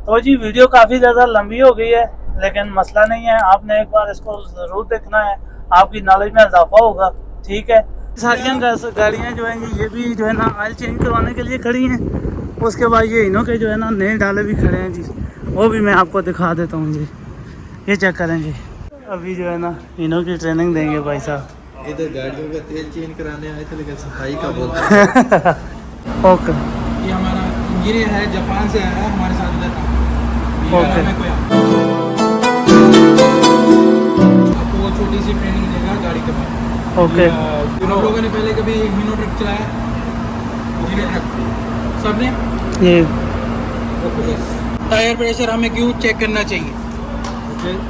तो जी वीडियो काफ़ी ज़्यादा लंबी हो गई है, लेकिन मसला नहीं है, आपने एक बार इसको ज़रूर देखना है, आपकी नॉलेज में इजाफा होगा। ठीक है, सारी गाड़ियाँ जो हैं ये भी जो है ना ऑयल चेंज करवाने के लिए खड़ी हैं। उसके बाद ये इनों के जो है ना नए डाले भी खड़े हैं जी, वो भी मैं आपको दिखा देता हूँ जी। ये चेक करें जी, अभी जो है ना इनों की ट्रेनिंग देंगे भाई साहब। इधर गाड़ियों का तेल चेंज कराने आए थे, लेकिन सफाई का बोलते ओके, ये हमारा इंजीनियर है, जापान से आया है हमारे साथ इधर काम। ओके। आपको वो छोटी सी ट्रेनिंग देगा गाड़ी के बाद। ओके, हम लोगों ने पहले कभी हीनो ट्रक चलाया, हीनो ट्रक सबने। ये टायर प्रेशर हमें क्यों चेक करना चाहिए,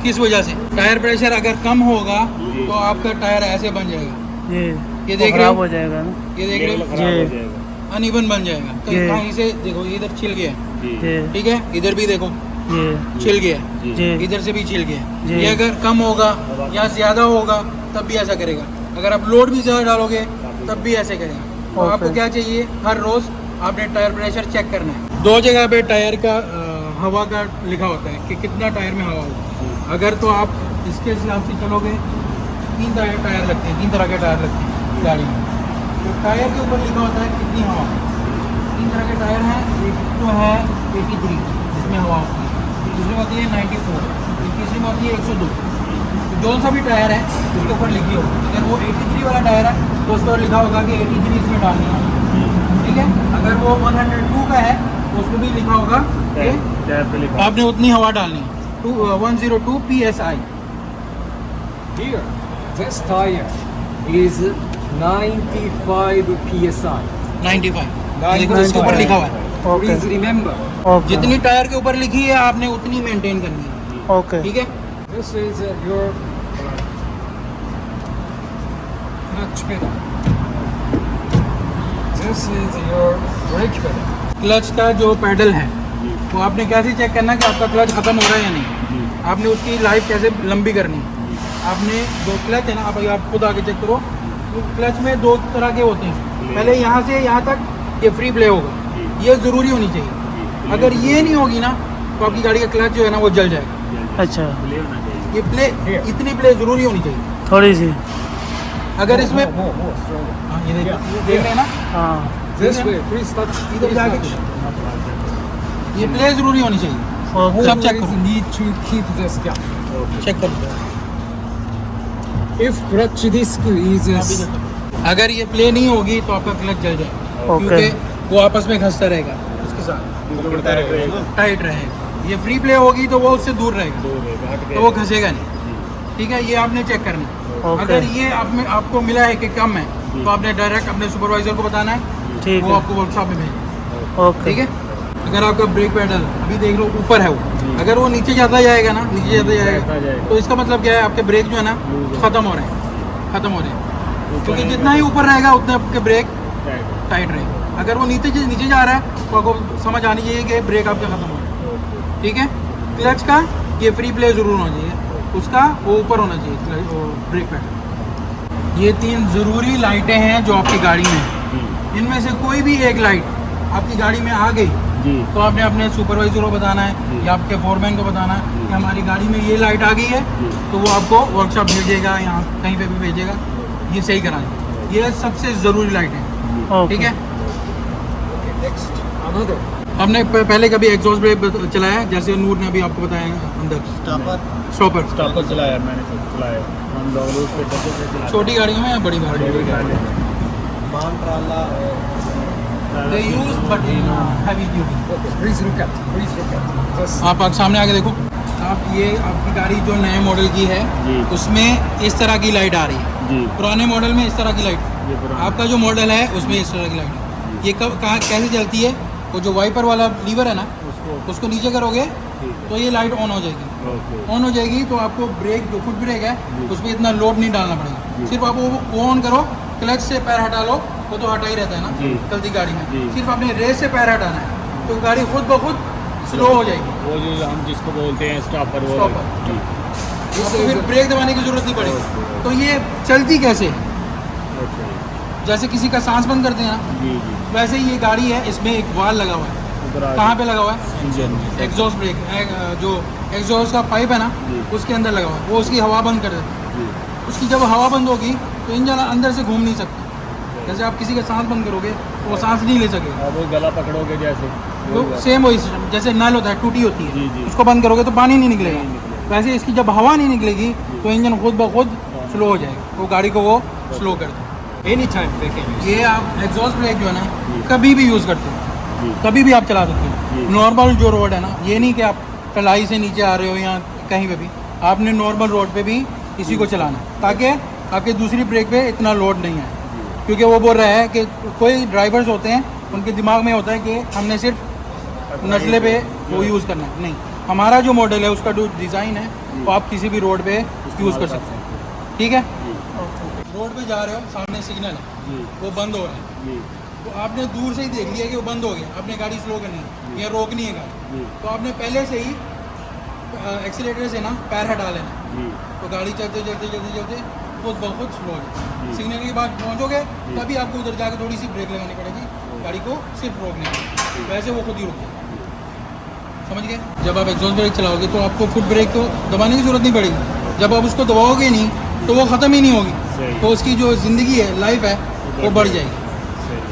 किस वजह से? टायर प्रेशर अगर कम होगा तो आपका टायर ऐसे बन जाएगा, ये देख रहे खराब हो? हो जाएगा ना, ये देख रहे हो, ये अनइवन बन जाएगा। तो ये। कहीं से देखो, इधर छिल गया, ये ठीक है, इधर भी देखो ये छिल गया, ये इधर से भी छिल गया। जी। ये अगर कम होगा या ज़्यादा होगा तब भी ऐसा करेगा। अगर आप लोड भी ज़्यादा डालोगे तब भी ऐसे करेगा। तो ओके। आपको क्या चाहिए, हर रोज़ आपने टायर प्रेशर चेक करना है। दो जगह पे टायर का हवा का लिखा होता है कि कितना टायर में हवा होगा। अगर तो आप इसके हिसाब से चलोगे, तीन टायर लगते हैं, तीन तरह के टायर लगते हैं गाड़ी में। तो टायर के ऊपर लिखा होता है कितनी हवा। तीन तरह के टायर हैं, एक तो है 83 जिसमें हवा होती है, दूसरी होती है 94, तीसरी में होती है 102। तो जो सा भी टायर है उसके ऊपर लिखी हो, अगर वो 83 वाला टायर है तो उस पर लिखा होगा कि 83 इसमें डालनी है, ठीक है। अगर वो 102 का है तो उसमें भी लिखा होगा कि आपने उतनी हवा डालनी है, 102 PSI। Here, this tire is 95 psi. 95 देखो इसके ऊपर लिखा हुआ है। ओके, Please remember, ओके, जितनी टायर के ऊपर लिखी है आपने उतनी मेंटेन करनी है, ओके, ठीक है। this is your clutch pedal. This is your brake pedal. Clutch का जो पैडल है वो आपने कैसे चेक करना कि आपका क्लच खत्म हो रहा है या नहीं। आपने उसकी लाइफ कैसे लंबी करनी है। आपने जो क्लच है ना, आप खुद आके चेक करो, तो क्लच में दो तरह के होते हैं। पहले यहाँ से यहाँ तक ये फ्री प्ले होगा, ये ज़रूरी होनी चाहिए। अगर ये नहीं होगी ना तो आपकी गाड़ी का क्लच जो है ना वो जल जाएगा। अच्छा, ये प्ले, इतनी प्ले ज़रूरी होनी चाहिए। थोड़ी सी, अगर इसमें More stronger. हाँ, ये देख रहे हैं ना, हाँ, This way, please touch. इधर Please जाके touch. ये प्ले ज़रूरी होनी चाहिए। ओके, सब चेक Always करो, need to keep this gap. Check करो। If clutch disc is अगर ये प्ले नहीं होगी तो आपका क्लच जल जाएगा, ओके। क्योंकि वो आपस में घसता रहेगा, उसके साथ टाइट रहेगा। ये फ्री प्ले होगी तो वो उससे दूर रहेगा, तो वो घसेगा नहीं, ठीक है। ये आपने चेक करना है। ओके। अगर ये आपको मिला है कि कम है तो आपने डायरेक्ट अपने सुपरवाइजर को बताना है, ठीक वो है, आपको वर्कशॉप में भेजेगा, ओके, ठीक है। अगर आपका ब्रेक पैडल अभी देख लो ऊपर है, वो अगर वो नीचे जाता जाएगा ना, नीचे जाता जाएगा तो इसका मतलब क्या है, आपके ब्रेक जो है ना ख़त्म हो रहे हैं, ख़त्म हो रहे हैं। क्योंकि जितना ही ऊपर रहेगा उतने आपके ब्रेक टाइट रहेगा। अगर वो नीचे जा रहा है तो आपको समझ आनी चाहिए कि ब्रेक आपके ख़त्म हो रहे हैं, ठीक है। क्लच का ये फ्री प्ले ज़रूर होना चाहिए, उसका वो ऊपर होना चाहिए ब्रेक पैडल। ये तीन ज़रूरी लाइटें हैं जो आपकी गाड़ी में हैं। इनमें से कोई भी एक लाइट आपकी गाड़ी में आ गई तो आपने अपने सुपरवाइजर को बताना है या आपके फोरमैन को बताना है कि हमारी गाड़ी में ये लाइट आ गई है, तो वो आपको वर्कशॉप भेजेगा, यहाँ कहीं पे भी भेजेगा, ये सही कराना। ये सबसे ज़रूरी लाइट है, ठीक है। okay. Next, another. हमने पहले कभी एग्जॉस्ट ब्रेक चलाया है, जैसे नूर ने अभी आपको बताया अंदर स्टॉपर चलाया, मैंने चलाया, हम लोग उस पे डब्बे से चलाते छोटी गाड़ियों में या बड़ी गाड़ियों में? मान ट्राला They use but in heavy duty. Okay, please look at. Please look at. Just आप सामने आके देखो, आप ये आपकी गाड़ी जो नए मॉडल की है जी। उसमें इस तरह की लाइट आ रही है, जी, पुराने मॉडल में इस तरह की लाइट, ये पुराना। आपका जो मॉडल है उसमें इस तरह की लाइट है। ये कैसे चलती है, वो जो वाइपर वाला लीवर है ना उसको नीचे करोगे तो ये लाइट ऑन हो जाएगी। ओके, ऑन हो जाएगी तो आपको ब्रेक, जो फुट ब्रेक है उसमें इतना लोड नहीं डालना पड़ेगा। जी। सिर्फ आप वो ऑन करो, क्लच से पैर हटा लो, वो तो हटा ही रहता है जी। ना चलती गाड़ी में, जी। सिर्फ आपने रेस से पैर हटाना है तो गाड़ी खुद ब खुद स्लो हो जाएगी। वो जो हम जिसको बोलते हैं स्टॉपर, वो स्टॉपर। जी, आपको फिर ब्रेक दबाने की जरूरत नहीं पड़ेगी। तो ये चलती कैसे है, अच्छा, जैसे किसी का सांस बंद करते हैं ना, जी जी, वैसे ही ये गाड़ी है, इसमें एक वाल लगा हुआ है। कहाँ पे लगा हुआ है? इंजन एग्जॉस्ट ब्रेक, जो एग्जॉस्ट का पाइप है ना, उसके अंदर लगा हुआ है। वो उसकी हवा बंद कर देता है। उसकी जब हवा बंद होगी तो इंजन अंदर से घूम नहीं सकता। जैसे आप किसी का सांस बंद करोगे तो वो सांस नहीं ले सकेगा। वो गला पकड़ोगे जैसे, तो सेम वही सिस्टम, जैसे नल होता है, टूटी होती है, उसको बंद करोगे तो पानी नहीं निकलेगा। वैसे इसकी जब हवा नहीं निकलेगी तो इंजन खुद ब खुद स्लो हो जाएगा, वो गाड़ी को वो स्लो कर देगा। Anytime they can use. ये आप एग्जॉस्ट ब्रेक जो है ना कभी भी यूज़ करते हो, कभी भी आप चला सकते हो। नॉर्मल जो रोड है ना, ये नहीं कि आप तलाई से नीचे आ रहे हो या कहीं पे भी, आपने नॉर्मल रोड पे भी इसी को चलाना है, ताकि आपके दूसरी ब्रेक पे इतना लोड नहीं आए। क्योंकि वो बोल रहा है कि कोई ड्राइवर्स होते हैं उनके दिमाग में होता है कि हमने सिर्फ नस्ले पे वो यूज़ करना है। नहीं, हमारा जो मॉडल है उसका जो डिज़ाइन है वो आप किसी भी रोड पे यूज़ कर सकते हैं। ठीक है, रोड पे जा रहे हो, सामने सिग्नल है, वो बंद हो रहा है, तो आपने दूर से ही देख लिया कि वो बंद हो गया, आपने गाड़ी स्लो करनी है या रोकनी है गाड़ी, तो आपने पहले से ही एक्सीलेटर से ना पैर हटा लेना, तो गाड़ी चलते चलते चलते चलते खुद बहुत स्लो हो जाए। सिग्नल के बाद पहुँचोगे तभी आपको उधर जाकर थोड़ी सी ब्रेक लगानी पड़ेगी, गाड़ी को सिर्फ रोकने की, वैसे वो खुद ही रुक जाएगी। समझ गए? जब आप एग्जॉस्ट ब्रेक चलाओगे तो आपको फुट ब्रेक को दबाने की ज़रूरत नहीं पड़ेगी। जब आप उसको दबाओगे नहीं तो वो ख़त्म ही नहीं होगी, तो उसकी जो ज़िंदगी है, लाइफ है, वो बढ़ जाएगी।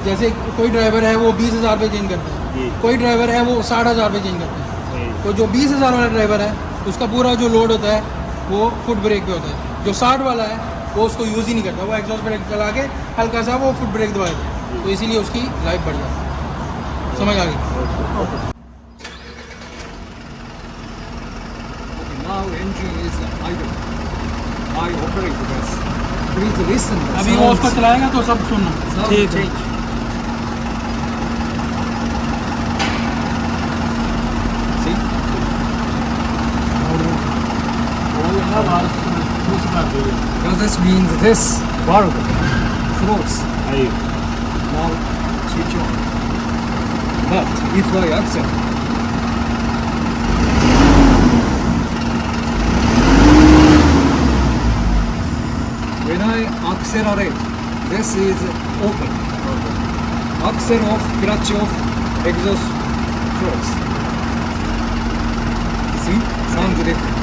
जैसे कोई ड्राइवर है वो 20,000 रुपये चेंज करता है, कोई ड्राइवर है वो 60,000 रुपये चेंज करता है। तो जो 20,000 वाला ड्राइवर है उसका पूरा जो लोड होता है वो फुट ब्रेक पे होता है। जो 60 वाला है वो उसको यूज़ ही नहीं करता, वो एग्जॉस्ट ब्रेक चला के हल्का सा वो फुट ब्रेक दबा देता है, तो इसीलिए उसकी लाइफ बढ़ जाती है। समझ आ गई? Now engine is idle. I operate this. Please listen. the अभी वो sounds. उसको चलाएगा तो सब सुनना। Sound ठीक है। change. See? Now this means this valve close. Now switch on. But if I accept, when I accelerate, this is open. Axle off, clutch off, exhaust close. See? Sounds different.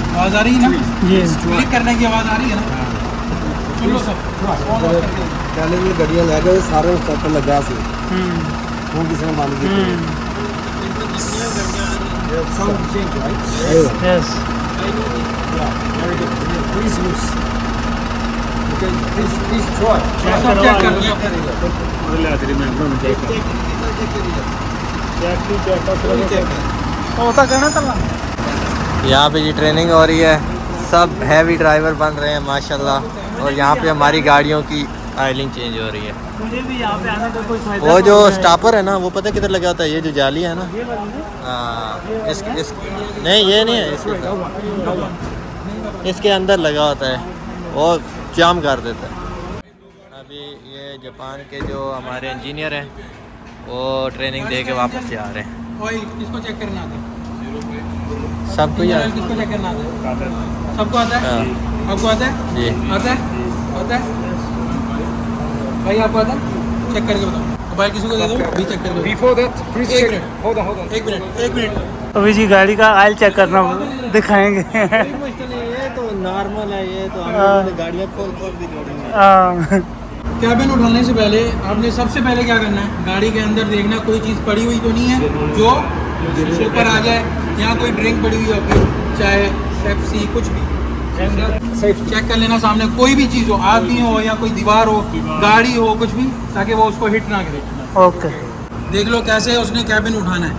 आवाज़ आ रही है ना? जी click करने की आवाज़ आ रही है ना? सुन लो सब। ऑन ऑफ करके। पहले भी गड्डियां ले गए सारे उस पर लगा सी वो किसी ने मान दी Sound change, right? Yes Very good. Please use. Okay, please try. सब चेक कर लो। होता कहना चलना। यहाँ पे जी ट्रेनिंग हो रही है, सब हैवी ड्राइवर बन रहे हैं माशाल्लाह, और यहाँ पे हमारी गाड़ियों की ऑयलिंग चेंज हो रही है। मुझे भी यहाँ पे आने का कोई फायदा वो जो नहीं है। स्टॉपर है ना, वो पता किधर लगा होता है? ये जो जाली है ना, ये वाली ना? हाँ, नहीं ये नहीं है, इसके अंदर लगा होता है, वो जाम कर देता है। अभी ये जापान के जो हमारे इंजीनियर हैं वो ट्रेनिंग दे के वापस से आ रहे हैं। ऑयल किसको चेक करना आता है? सबको यार ऑयल किसको चेक करना आता है? सबको आता है? हाँ। आपको आता है? जी। आता है? आता है? भाई आपको आता है? चेक करके बताओ। मोबाइल किसी को दे दो, भी चेक करके बताओ। Before that, please एक check. मिनट। Hold on. एक मिनट। अभी जी गाड़ी का ऑयल चेक करना दिखाएंगे। ये तो नॉर्मल है, ये तो हम गाड़ियाँ खोल भी जोड़ेंगे। हाँ, कैबिन उठाने से पहले आपने सबसे पहले क्या करना है? गाड़ी के अंदर देखना कोई चीज़ पड़ी हुई तो नहीं है जो ऊपर आ जाए, या कोई ड्रिंक पड़ी हुई आपकी, चाहे पेप्सी, कुछ भी Safety. चेक कर लेना। सामने कोई भी चीज़ हो, आदमी हो या कोई दीवार हो, गाड़ी हो, कुछ भी, ताकि वो उसको हिट ना करे। ओके। देख लो कैसे उसने कैबिन उठाना है।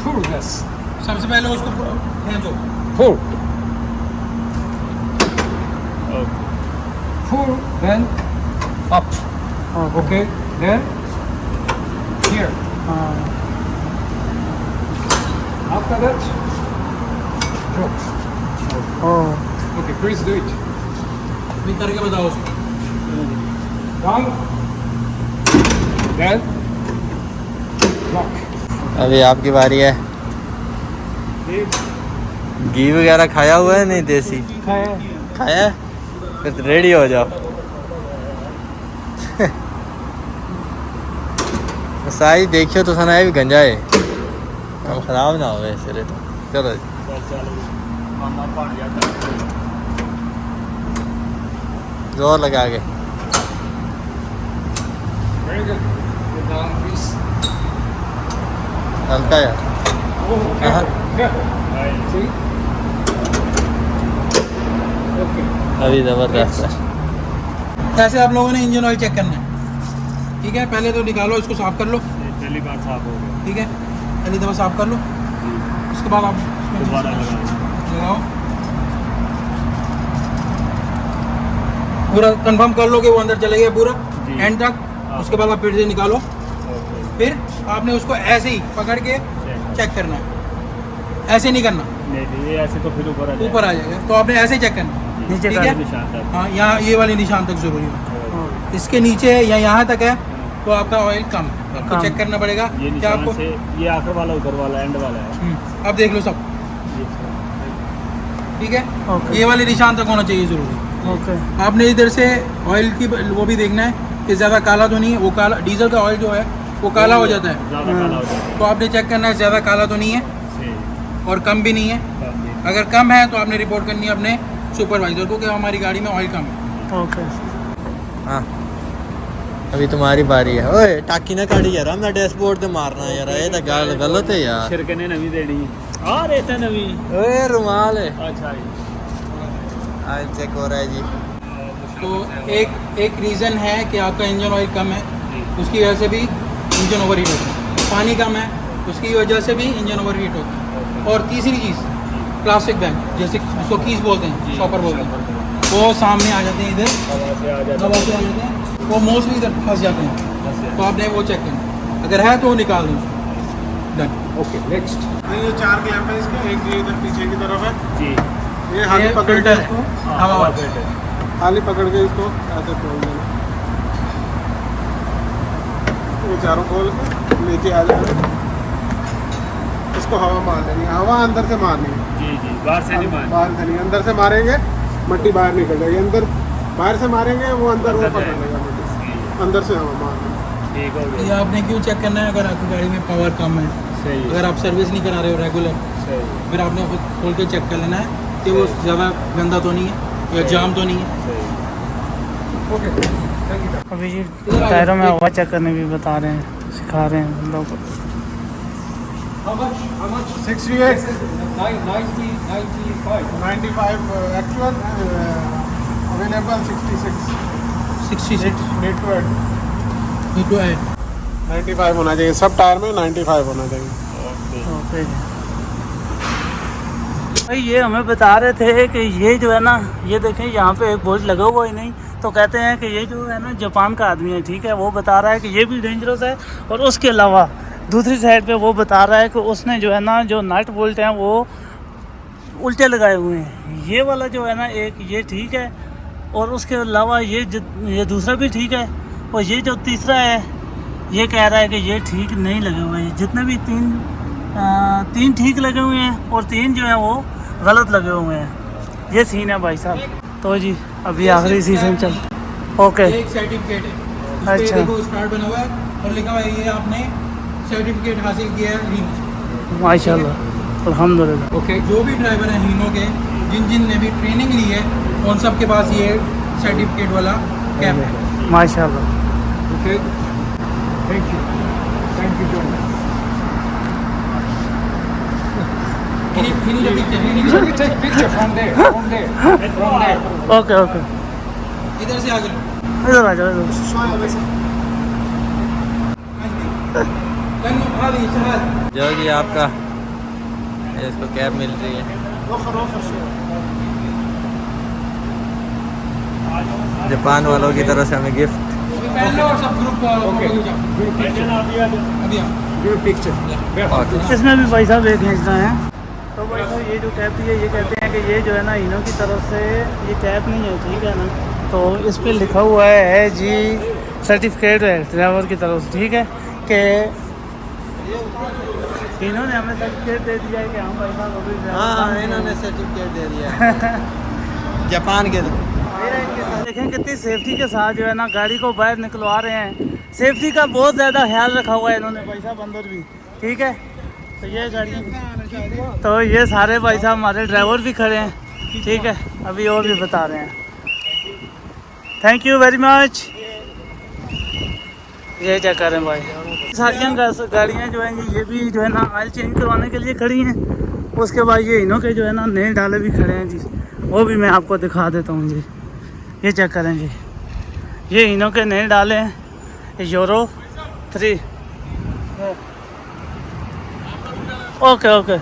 Pull this. सबसे पहले उसको खींचो। Pull. Pull, then up. Okay, then here. हाँ, After that, drop. Oh, Okay, please do it. अभी करके बताओ उसको। Down. Then lock. अभी आपकी बारी है। घी वगैरह खाया हुआ है? नहीं, देसी खाया है? फिर तो रेडी हो जाओ। साइज देखियो तो सना भी गंजा है, अब खराब ना हो इसलिए तो चलो जोर लगा के। Very good. Good down, please. हल्का यार। Oh, careful. Careful. See? Okay. अभी ज़बरदस्त है। ऐसे आप लोगों ने इंजन ऑयल चेक करना है, ठीक है। पहले तो निकालो, इसको साफ कर लो, पहली बार साफ हो गया, ठीक है। पहली दफ़ा साफ कर लो, उसके बाद आप दोबारा लगाओ, पूरा कंफर्म कर लो कि वो अंदर चले गया पूरा जी। एंड तक। उसके बाद आप फिर से निकालो, फिर आपने उसको ऐसे ही पकड़ के चेक करना है, ऐसे नहीं करना, नहीं ये ऐसे तो फिर ऊपर आ ऊपर आ जाएगा। तो आपने ऐसे ही चेक करना, नीचे ठीक का है। निशान तक। हाँ, यहाँ ये वाले निशान तक जरूरी है, इसके नीचे या यहाँ तक है तो आपका ऑयल कम है, आपको कम। चेक करना पड़ेगा ये कि निशान आपको। से ये आखिर वाला ऊपर वाला एंड वाला है। अब देख लो सब, ठीक है। ओके। ये वाले निशान तक होना चाहिए जरूरी। ओके आपने इधर से ऑयल की वो भी देखना है कि ज़्यादा काला तो नहीं है। वो काला डीजल का ऑयल जो है वो काला हो जाता है, ज़्यादा काला हो जाता तो आपने चेक करना है ज़्यादा काला तो नहीं है है। और कम भी नहीं है। अगर कम है तो आपने रिपोर्ट करनी है अपने सुपरवाइज़र को कि हमारी गाड़ी में ऑयल कम है। ओके हाँ अभी तुम्हारी बारी है। ओए टाकी ना काटी यार, हमने डैशबोर्ड पे मारना है यार, ये तो गलत है यार। छिड़कने नवी देनी है आ रहता नवी। ओए रुमाल है। अच्छा ऑयल चेक हो रहा है जी। तो एक रीज़न है कि आपका इंजन ऑयल कम है, उसकी वजह से भी इंजन ओवर हीट होता है। पानी कम है, उसकी वजह से भी इंजन ओवर हीट होता है। और तीसरी चीज़ प्लास्टिक बैग, जैसे उसको कीस बोलते हैं, शॉपर बोलते हैं, वो सामने आ जाते हैं, इधर हवा से आ जाता हवा से आ जाते हैं, वो मोस्टली इधर फंस जाते हैं। तो आपने वो चेक करना, अगर है तो निकाल दो। डन। Okay, next. ये 4 क्लैंप है इसके, एक ये इधर पीछे की तरफ है। जी। ये हाली ये पकड़ के फिल्टर है, इसको, हवा वाला। फिल्टर। हाली पकड़ के इसको ऐसे खोल देना। ये चारों खोल के नीचे आ जाए, इसको हवा मार देनी है। हवा अंदर से मारनी है, जी जी बाहर से नहीं मारना। बाहर से नहीं। अंदर से मारेंगे मट्टी बाहर निकल जाएगी, अंदर बाहर से मारेंगे वो अंदर वो पकड़ लेगा मट्टी। अंदर से हवा मारनी है। ठीक हो ये गया। आपने क्यों चेक करना है? अगर आपकी गाड़ी में पावर कम है, सही है। अगर आप सर्विस नहीं करा रहे हो रेगुलर, सही फिर आपने खुद खोल के चेक कर लेना है कि वो ज़्यादा गंदा तो नहीं है या जाम तो नहीं है। सही। Okay. Thank you. अभी जी टायरों में हवा चेक करने भी बता रहे हैं, सिखा रहे हैं बंदों को। How much? How much? 68, 90, 95. 95 actual, available 66. 66 Need to add need to add. 95 होना चाहिए, सब टायर में 95 होना चाहिए। ओके भाई ये हमें बता रहे थे कि ये जो है ना, ये देखें यहाँ पे एक बोल्ट लगा हुआ ही नहीं, तो कहते हैं कि ये जो है ना जापान का आदमी है, ठीक है। वो बता रहा है कि ये भी डेंजरस है, और उसके अलावा दूसरी साइड पे वो बता रहा है कि उसने जो है ना जो नट बोल्ट हैं वो उल्टे लगाए हुए हैं। ये वाला जो है ना एक ये ठीक है, और उसके अलावा ये दूसरा भी ठीक है, और ये जो तीसरा है ये कह रहा है कि ये ठीक नहीं लगे हुए हैं। जितने भी तीन ठीक लगे हुए हैं और 3 जो है वो गलत लगे हुए हैं। ये सीन है भाई साहब। तो जी अभी आखिरी सीजन चल। ओके एक सर्टिफिकेट है, उस पे अच्छा। देखो स्टार्ट बना हुआ है और लिखा हुआ है ये आपने सर्टिफिकेट हासिल किया है हीनो से। माशाल्लाह अल्हम्दुलिल्लाह। ओके, जो भी ड्राइवर हैं हीनो के, जिन ने भी ट्रेनिंग ली है, उन सब के पास ये सर्टिफिकेट वाला कैप है। माशाल्लाह। Okay. Thank you. Thank you, John. हीनो जब Let me take picture from there. From there. From there. Okay okay इधर से आगे लो। इधर आ जाओ इधर। जो जी आपका ये इसको कैब मिल रही है जापान वालों की तरफ से हमें गिफ्ट। पहन लो और सब ग्रुप Okay. हो जाओ। Group picture. अभी आओ। Group picture. इसमें भी भाई साहब एक भेजना है। तो भाई साहब ये जो कैब है ये कहते हैं कि ये जो है ना इनो की तरफ से ये कैब नहीं है, ठीक है ना। तो इस पे लिखा हुआ है जी सर्टिफिकेट है ड्राइवर की तरफ से, ठीक है, कि इन्होंने हमें सर्टिफिकेट दे दिया है कि हम भाई साहब अभी हाँ इन्होंने सर्टिफिकेट दे दिया जापान के। देखें कितनी सेफ्टी के साथ जो है ना गाड़ी को बाहर निकलवा रहे हैं। सेफ्टी का बहुत ज़्यादा ख्याल रखा हुआ है इन्होंने भाई साहब अंदर भी, ठीक है। तो ये गाड़ी, तो ये सारे भाई साहब हमारे ड्राइवर भी खड़े हैं, ठीक है, अभी और भी बता रहे हैं। Thank you very much. ये क्या करें भाई, सारी गाड़ियाँ जो हैं ये भी जो है ना ऑयल चेंज करवाने के लिए खड़ी हैं। उसके बाद ये इनों के जो है ना नए डाले भी खड़े हैं जी, वो भी मैं आपको दिखा देता हूँ जी। ये चेक करें जी, ये इनों के नए डाले हैं यूरो 3। ओके ओके,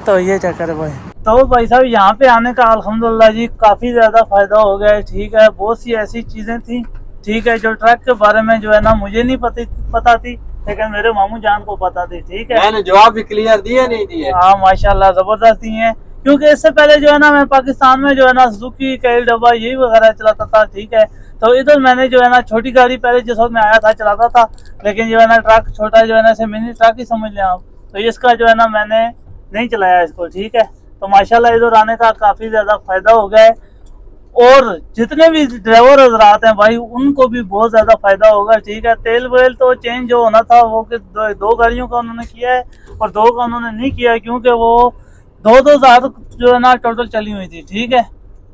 तो ये चेक करें भाई। तो भाई साहब यहाँ पे आने का अल्हम्दुलिल्लाह जी काफ़ी ज़्यादा फ़ायदा हो गया है, ठीक है। बहुत सी ऐसी चीज़ें थी, ठीक है, जो ट्रक के बारे में जो है ना मुझे नहीं पता थी, लेकिन मेरे मामू जान को पता थी, ठीक है। मैंने जवाब भी क्लियर दिए नहीं दिए। हाँ माशाल्लाह ज़बरदस्त दिए हैं, क्योंकि इससे पहले जो है ना मैं पाकिस्तान में जो है ना सुजुकी कैल डब्बा यही वगैरह चलाता था, ठीक है। तो इधर मैंने जो है ना छोटी गाड़ी पहले जिस वक्त मैं आया था चलाता था, लेकिन जो है ना ट्रक छोटा जो है ना इसे मिनी ट्रक ही समझ लें आप। तो इसका जो है ना मैंने नहीं चलाया इसको, ठीक है। तो माशाल्लाह इधर आने का काफ़ी ज़्यादा फ़ायदा हो गया है, और जितने भी ड्राइवर हजरात हैं भाई उनको भी बहुत ज़्यादा फ़ायदा होगा, ठीक है। तेल वेल तो चेंज जो होना था वो कि दो गाड़ियों का उन्होंने किया है और 2 का उन्होंने नहीं किया, क्योंकि वो 2-2 हज़ार जो है ना टोटल चली हुई थी, ठीक है।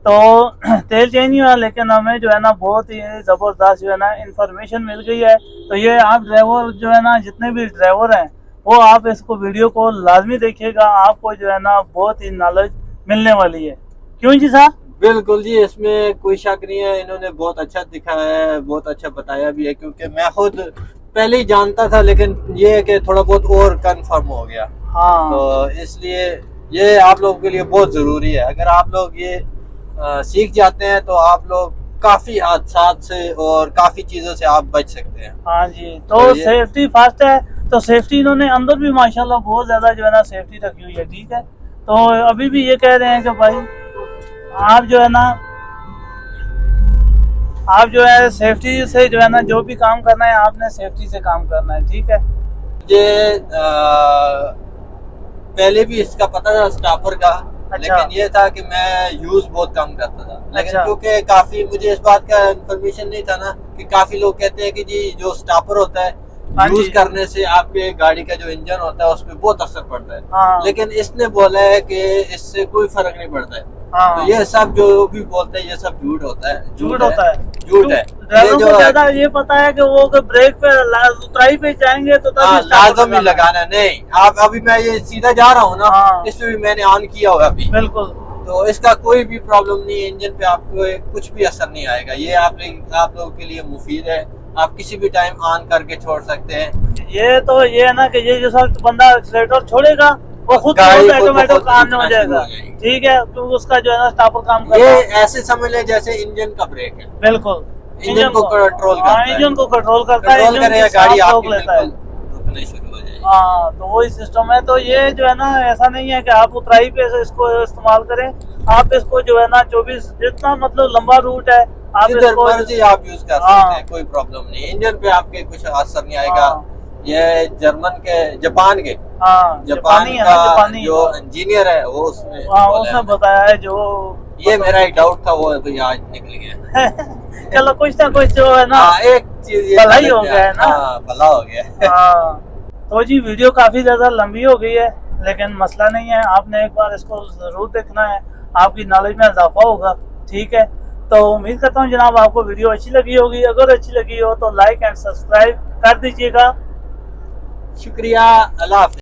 तो तेल चेंज नहीं हुआ, लेकिन हमें जो है ना बहुत ही ज़बरदस्त जो है ना इंफॉर्मेशन मिल गई है। तो ये आप ड्राइवर जो है ना जितने भी ड्राइवर हैं वो आप इसको वीडियो को लाजमी देखिएगा, आपको जो है ना बहुत ही नॉलेज मिलने वाली है। क्यों जी साहब? बिल्कुल जी, इसमें कोई शक नहीं है, इन्होंने बहुत अच्छा दिखाया है, बहुत अच्छा बताया भी है, क्योंकि मैं खुद पहले ही जानता था, लेकिन ये है कि थोड़ा बहुत और कंफर्म हो गया। हाँ, तो इसलिए ये आप लोगों के लिए बहुत ज़रूरी है। अगर आप लोग ये सीख जाते हैं तो आप लोग काफ़ी हादसात से और काफ़ी चीज़ों से आप बच सकते हैं। हाँ जी। तो सेफ्टी फर्स्ट है, तो सेफ्टी इन्होंने अंदर भी माशाल्लाह बहुत ज़्यादा जो है ना सेफ्टी रखी हुई है, ठीक है। तो अभी भी ये कह रहे हैं कि भाई आप जो है ना आप जो है सेफ्टी से जो है ना जो भी काम करना है आपने सेफ्टी से काम करना है, ठीक है। ये पहले भी इसका पता था स्टापर का, अच्छा। लेकिन ये था कि मैं यूज बहुत कम करता था, लेकिन अच्छा। क्योंकि काफी मुझे इस बात का इन्फॉर्मेशन नहीं था ना, कि काफी लोग कहते हैं कि जी जो स्टापर होता है यूज करने से आपके गाड़ी का जो इंजन होता है उसमें बहुत असर पड़ता है। हाँ। लेकिन इसने बोला है कि इससे कोई फर्क नहीं पड़ता है। हाँ। तो ये सब जो भी बोलते हैं ये सब झूठ होता है, झूठ होता है, झूठ है। ड्राइवरों को ज्यादा ये पता है कि वो ब्रेक पे उतराई पे जाएंगे तो तभी लाजम ही लगाना नहीं। आप अभी मैं ये सीधा जा रहा हूँ ना, हाँ। इसमें भी मैंने ऑन किया हुआ अभी, बिल्कुल। तो इसका कोई भी प्रॉब्लम नहीं है, इंजन पे आपको कुछ भी असर नहीं आएगा। ये आप लोगों के लिए मुफीद है, आप किसी भी टाइम ऑन करके छोड़ सकते हैं। ये तो ये है ना कि ये जो सब बंदा एक्सीलेटर छोड़ेगा वो खुद ऑटोमेटिक काम हो जाएगा, ठीक है, क्योंकि उसका जो है ना स्टापर काम करता ये है। ऐसे समझ ले जैसे इंजन का ब्रेक है, बिल्कुल, इंजन को कंट्रोल करता है, इंजन को कंट्रोल करता है, कंट्रोल करेगा, गाड़ी आपकी लेता है। रुकने शुरू हो जाएगी। हाँ, तो वही सिस्टम है। तो ये जो है ना ऐसा नहीं है कि आप उतराई पे से इसको इस्तेमाल करें, आप इसको जो है ना 24 जितना मतलब लंबा रूट है आप इसको मर्जी आप यूज कर सकते हैं, कोई प्रॉब्लम नहीं। इंजन पे आपके कुछ असर नहीं आएगा। ये जापान के जापानी जो इंजीनियर है वो उसने बताया है। जो ये मेरा एक डाउट था वो अभी आज निकल गया। चलो कुछ ना कुछ जो है ना एक चीज भला ही हो गया है ना, भला हो गया। तो जी वीडियो काफी ज्यादा लंबी हो गई है, लेकिन मसला नहीं है, आपने एक बार इसको जरूर देखना है, आपकी नॉलेज में इजाफा होगा, ठीक है। तो उम्मीद करता हूँ जनाब आपको वीडियो अच्छी लगी होगी। अगर अच्छी लगी हो तो लाइक एंड सब्सक्राइब कर दीजिएगा। शुक्रिया, अल्लाह हाफ़िज़।